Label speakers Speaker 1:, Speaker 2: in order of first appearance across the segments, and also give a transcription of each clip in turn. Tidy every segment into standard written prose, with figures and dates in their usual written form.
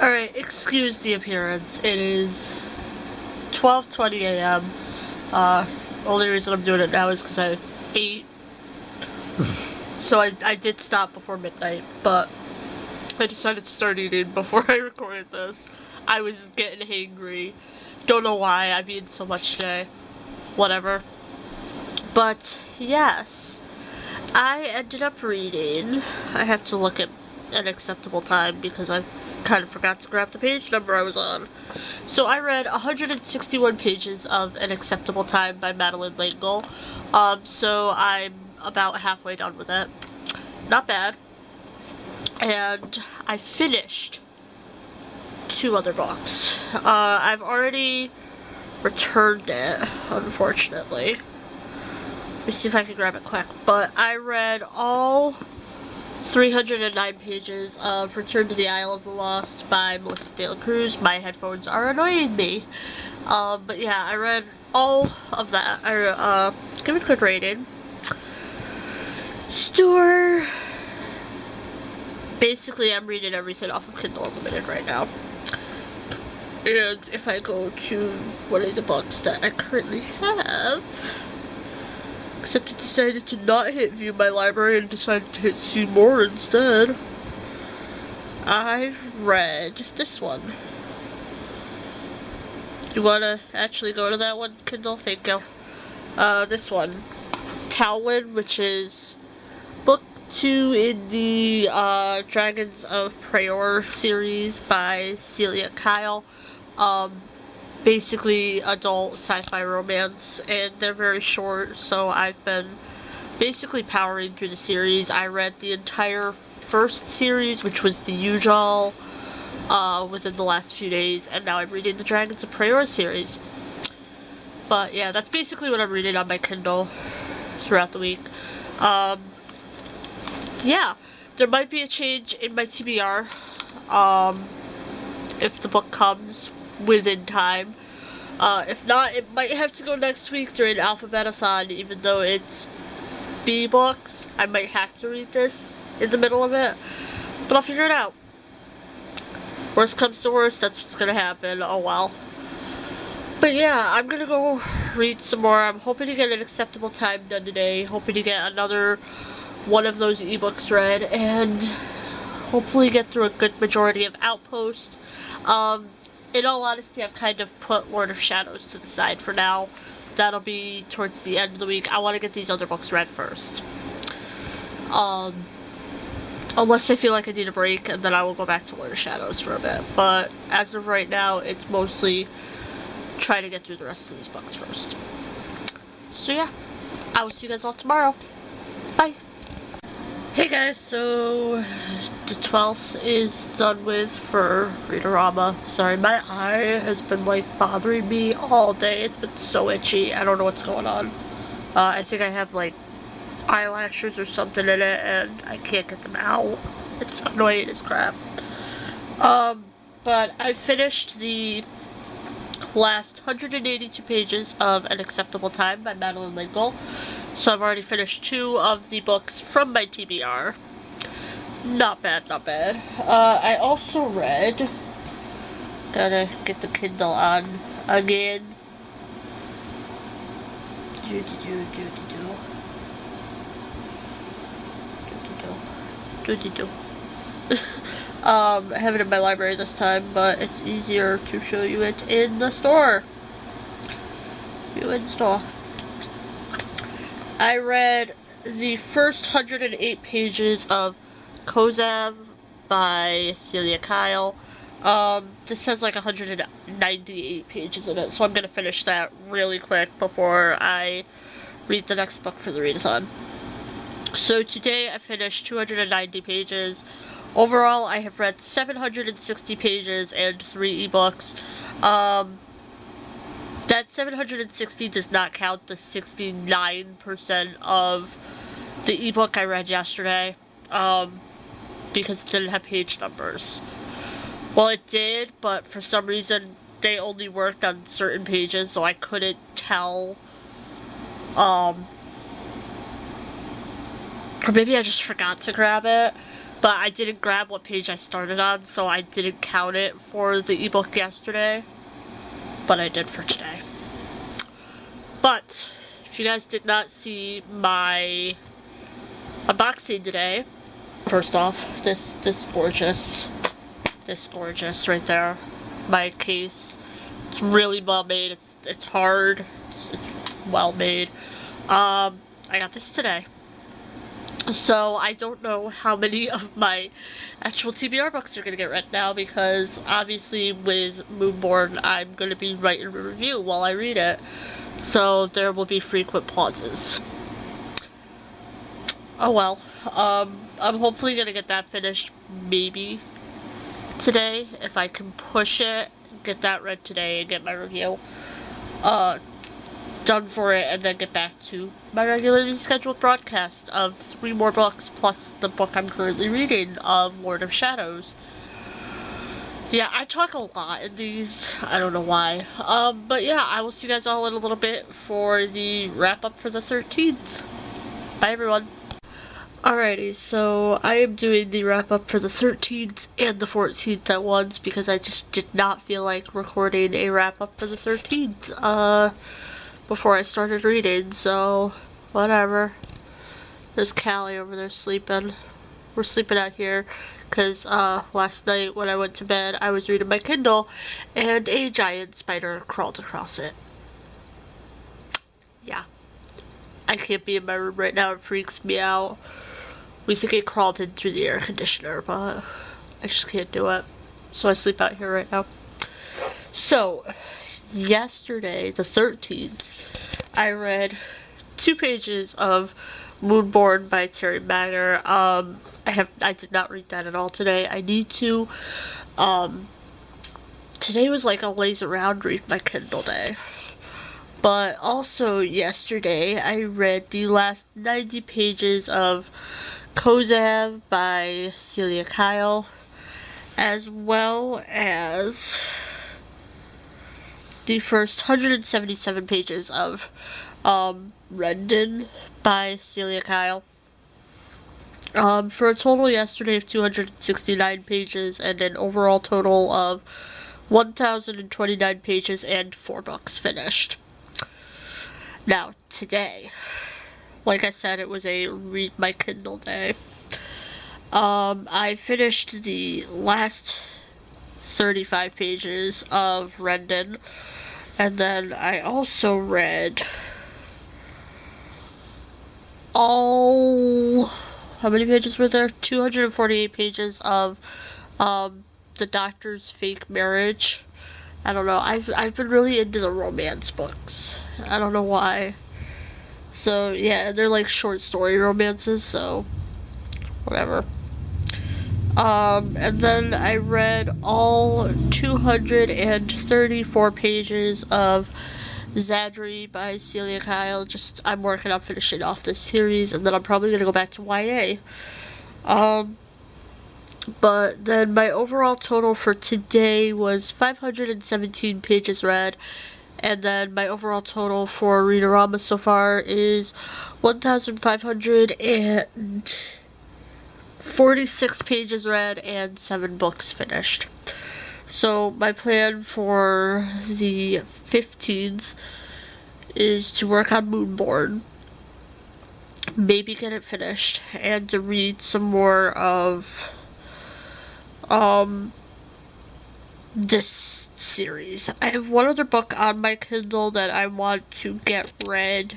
Speaker 1: Alright, excuse the appearance. It is 12:20 a.m. Only reason I'm doing it now is because I ate. So I did stop before midnight, but I decided to start eating before I recorded this. I was getting hangry. Don't know why, I've eaten so much today. Whatever. But, yes. I ended up reading. I have to look at an acceptable time because I kind of forgot to grab the page number I was on. So I read 161 pages of An Acceptable Time by Madeleine L'Engle. So I'm about halfway done with it. Not bad. And I finished 2 other books. I've already returned it, unfortunately. Let me see if I can grab it quick. But I read all 309 pages of Return to the Isle of the Lost by Melissa De La Cruz. My headphones are annoying me. But yeah, I read all of that. I give it a good rating. Store. Basically, I'm reading everything off of Kindle Unlimited right now. And if I go to one of the books that I currently have, except it decided to not hit View My Library and decided to hit See More instead. I read this one. Do you want to actually go to that one, Kindle? Thank you. This one. Talon, which is book 2 in the Dragons of Prayer series by Celia Kyle. Basically adult sci-fi romance, and they're very short, so I've been basically powering through the series. I read the entire first series, which was the usual, within the last few days, and now I'm reading the Dragons of Prayer series. But yeah, that's basically what I'm reading on my Kindle throughout the week. Yeah, there might be a change in my TBR, if the book comes within time. If not, it might have to go next week during Alphabetathon, even though it's B books. I might have to read this in the middle of it, but I'll figure it out. Worst comes to worst, that's what's gonna happen. Oh well. But yeah, I'm gonna go read some more. I'm hoping to get An Acceptable Time done today, hoping to get another one of those ebooks read, and hopefully get through a good majority of Outpost. In all honesty, I've kind of put Lord of Shadows to the side for now. That'll be towards the end of the week. I want to get these other books read first. Unless I feel like I need a break, and then I will go back to Lord of Shadows for a bit. But as of right now, it's mostly try to get through the rest of these books first. So yeah, I will see you guys all tomorrow. Bye! Hey guys, so the 12th is done with for ReadORama. Sorry, my eye has been like bothering me all day. It's been so itchy. I don't know what's going on. I think I have like eyelashes or something in it and I can't get them out. It's annoying as crap. But I finished the last 182 pages of An Acceptable Time by Madeleine L'Engle. So I've already finished 2 of the books from my TBR. Not bad, not bad. I also read... Gotta get the Kindle on again. I have it in my library this time, but it's easier to show you it in the store. View in store. I read the first 108 pages of Kozav by Celia Kyle. This has like 198 pages in it, so I'm gonna finish that really quick before I read the next book for the readathon. So today I finished 290 pages. Overall, I have read 760 pages and 3 ebooks. That 760 does not count the 69% of the ebook I read yesterday, because it didn't have page numbers. Well, it did, but for some reason they only worked on certain pages, so I couldn't tell, or maybe I just forgot to grab it, but I didn't grab what page I started on, so I didn't count it for the ebook yesterday, but I did for today. But if you guys did not see my unboxing today, first off, this gorgeous right there, my case. It's really well made. It's hard. It's well made. I got this today. So I don't know how many of my actual TBR books are gonna get read now, because obviously with Moonborn I'm gonna be writing a review while I read it. So there will be frequent pauses. Oh well. I'm hopefully gonna get that finished maybe today, if I can push it, get that read today and get my review done for it, and then get back to my regularly scheduled broadcast of 3 more books plus the book I'm currently reading of Lord of Shadows. Yeah, I talk a lot in these, I don't know why. But yeah, I will see you guys all in a little bit for the wrap up for the 13th. Bye everyone. Alrighty, so I am doing the wrap up for the 13th and the 14th at once, because I just did not feel like recording a wrap up for the 13th before I started reading, so whatever. There's Callie over there sleeping. We're sleeping out here because last night when I went to bed I was reading my Kindle and a giant spider crawled across it. Yeah. I can't be in my room right now, it freaks me out. We think it crawled in through the air conditioner, but I just can't do it. So I sleep out here right now. So, yesterday, the 13th, I read 2 pages of Moonborn by Terry Matter. I did not read that at all today. I need to. Today was like a lazy around read my Kindle day. But also yesterday, I read the last 90 pages of Kozav by Celia Kyle, as well as the first 177 pages of Rendon by Celia Kyle. For a total yesterday of 269 pages and an overall total of 1,029 pages and 4 books finished. Now, today, like I said, it was a read my Kindle day. I finished the last 35 pages of Rendon, and then I also read all, how many pages were there? 248 pages of The Doctor's Fake Marriage. I don't know, I've been really into the romance books. I don't know why. So yeah, they're like short story romances, so whatever. And then I read all 234 pages of Zadri by Celia Kyle. I'm working on finishing off this series, and then I'm probably gonna go back to YA. But then my overall total for today was 517 pages read, and then my overall total for ReadORama so far is 1,546 pages read and 7 books finished. So my plan for the 15th is to work on Moonborn, maybe get it finished, and to read some more of this series. I have one other book on my Kindle that I want to get read.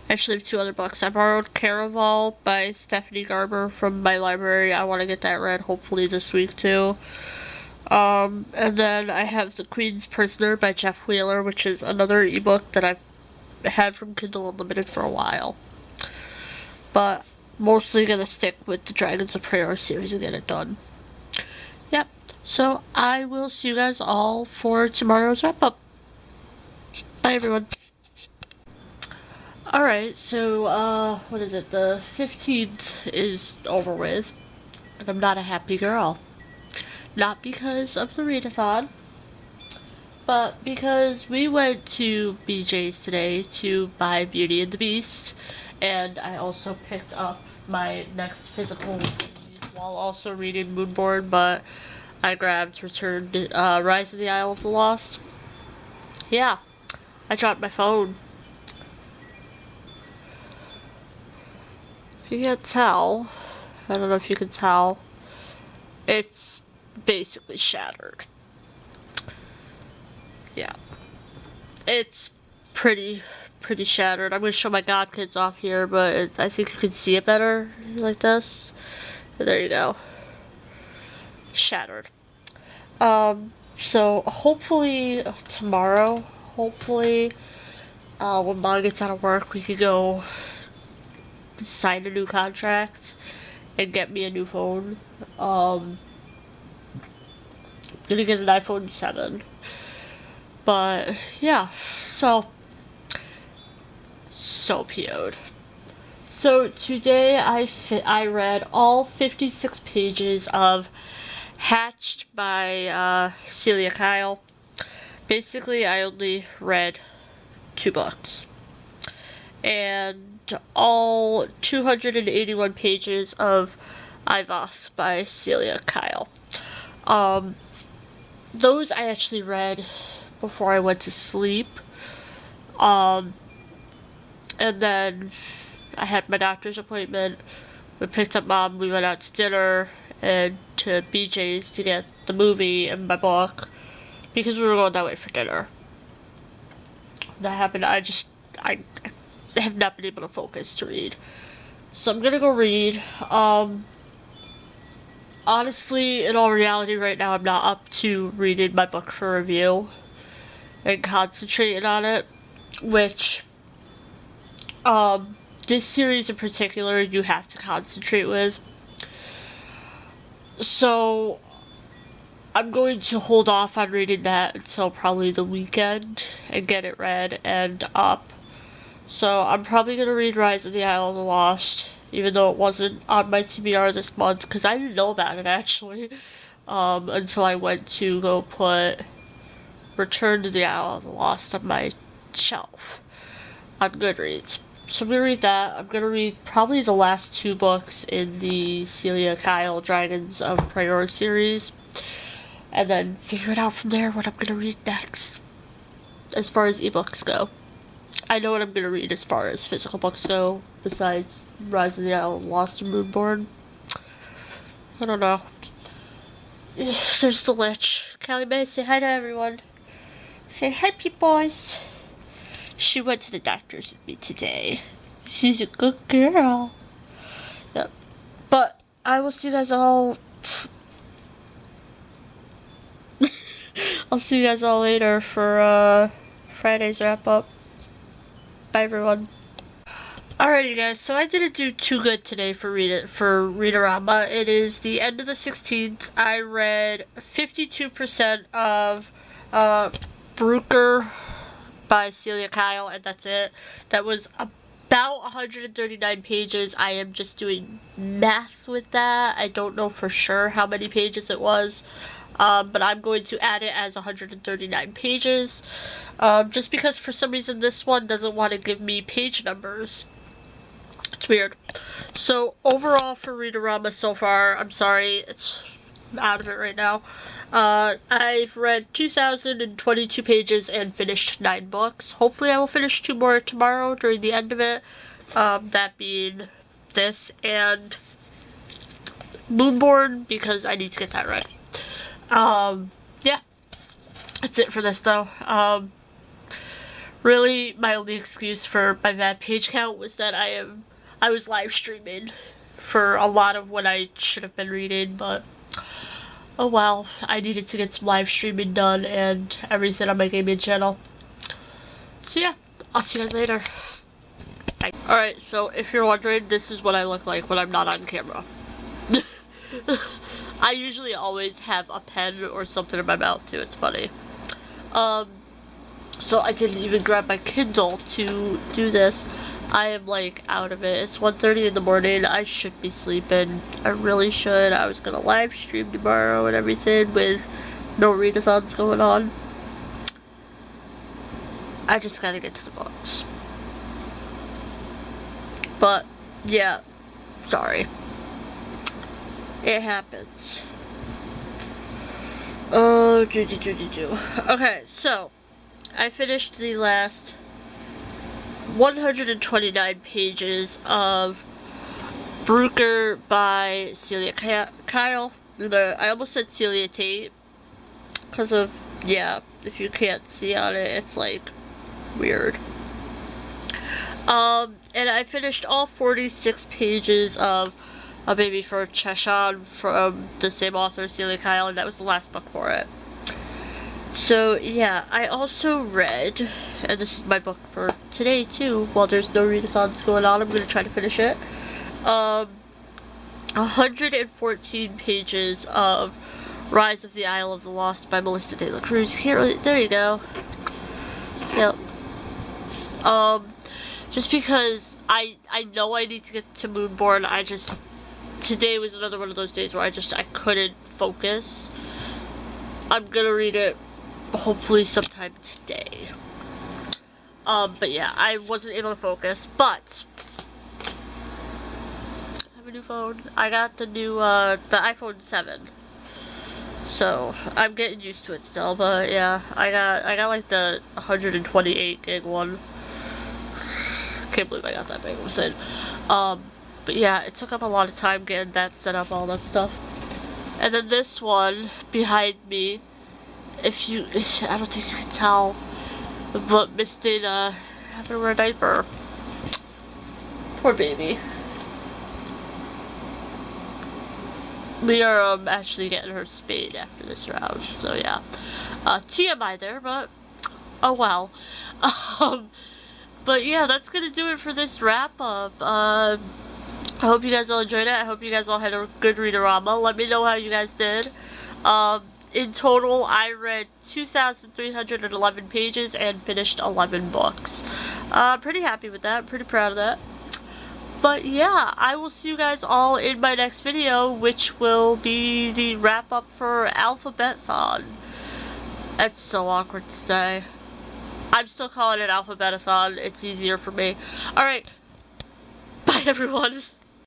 Speaker 1: Actually, I have 2 other books. I borrowed Caraval by Stephanie Garber from my library. I want to get that read hopefully this week too. And then I have The Queen's Prisoner by Jeff Wheeler, which is another ebook that I've had from Kindle Unlimited for a while. But mostly gonna stick with the Dragons of Prayer series and get it done. Yep. So I will see you guys all for tomorrow's wrap up. Bye everyone. Alright, so what is it? The 15th is over with, and I'm not a happy girl. Not because of the readathon, but because we went to BJ's today to buy Beauty and the Beast, and I also picked up my next physical while also reading Moonborn, but I grabbed Rise of the Isle of the Lost. Yeah, I dropped my phone. If you can't tell, I don't know if you can tell, it's basically shattered. Yeah. It's pretty shattered. I'm gonna show my godkids off here, but I think you can see it better like this. There you go. Shattered. So hopefully tomorrow, when Mom gets out of work, we could go sign a new contract and get me a new phone. I'm gonna get an iPhone 7. But yeah, so PO'd. So today I read all 56 pages of Hatched by Celia Kyle. Basically, I only read 2 books. And all 281 pages of Ivos by Celia Kyle. Those I actually read before I went to sleep. And then I had my doctor's appointment. We picked up Mom, we went out to dinner and to BJ's to get the movie and my book because we were going that way for dinner. That happened. I have not been able to focus to read. So I'm gonna go read. Honestly, in all reality right now, I'm not up to reading my book for review and concentrating on it, which this series in particular you have to concentrate with. So I'm going to hold off on reading that until probably the weekend and get it read and up. So I'm probably going to read Rise of the Isle of the Lost, even though it wasn't on my TBR this month, because I didn't know about it actually, until I went to go put Return to the Isle of the Lost on my shelf on Goodreads. So I'm going to read that. I'm going to read probably the last 2 books in the Celia Kyle Dragons of Prior series, and then figure it out from there what I'm going to read next, as far as ebooks go. I know what I'm going to read as far as physical books go, besides Rise of the Isle, Lost and Moonborn. I don't know. There's the Lich. Callie Mae, say hi to everyone. Say hi, peoples. She went to the doctor's with me today. She's a good girl. Yep. But I will see you guys all... I'll see you guys all later for Friday's wrap-up. Bye, everyone. Alrighty, guys, so I didn't do too good today for ReadORama. It is the end of the 16th. I read 52% of Brooker by Celia Kyle, and that's it. That was about 139 pages. I am just doing math with that. I don't know for sure how many pages it was, but I'm going to add it as 139 pages, just because for some reason this one doesn't want to give me page numbers. It's weird. So overall for ReadORama so far, I'm sorry, I'm out of it right now. I've read 2,022 pages and finished 9 books. Hopefully I will finish 2 more tomorrow during the end of it. That being this and Moonborn, because I need to get that read. Yeah. That's it for this though. Really, my only excuse for my bad page count was that I was live streaming for a lot of what I should have been reading, but oh well, I needed to get some live streaming done and everything on my gaming channel. So yeah, I'll see you guys later. Bye. Alright, so if you're wondering, this is what I look like when I'm not on camera. I usually always have a pen or something in my mouth too, it's funny. So I didn't even grab my Kindle to do this. I am like out of it. It's 1:30 in the morning. I should be sleeping. I really should. I was gonna live stream tomorrow and everything with no readathons going on. I just gotta get to the books. But yeah, sorry. It happens. Oh, okay, so I finished the last 129 pages of Brooker by Celia Kyle. I almost said Celia Tate because of, yeah, if you can't see on it, it's like weird. And I finished all 46 pages of A Baby for Cheshire from the same author, Celia Kyle, and that was the last book for it. So, yeah, I also read, and this is my book for today, too, while there's no readathons going on, I'm going to try to finish it. 114 pages of Rise of the Isle of the Lost by Melissa De La Cruz. There you go. Yep. Just because I know I need to get to Moonborn, today was another one of those days where I couldn't focus. I'm gonna read it hopefully sometime today. But yeah, I wasn't able to focus, but I have a new phone. I got the new, the iPhone 7. So, I'm getting used to it still, but yeah, I got like the 128 gig one. Can't believe I got that big of a thing. But yeah, it took up a lot of time getting that set up, all that stuff. And then this one behind me, I don't think you can tell, but Miss Dana having to wear a diaper. Poor baby. We are actually getting her spayed after this round, so yeah. TMI there, but oh well. But yeah, that's gonna do it for this wrap up. I hope you guys all enjoyed it. I hope you guys all had a good ReadORama. Let me know how you guys did. In total, I read 2,311 pages and finished 11 books. Pretty happy with that. Pretty proud of that. But yeah, I will see you guys all in my next video, which will be the wrap up for Alphabetathon. That's so awkward to say. I'm still calling it Alphabetathon. It's easier for me. Alright. Bye, everyone.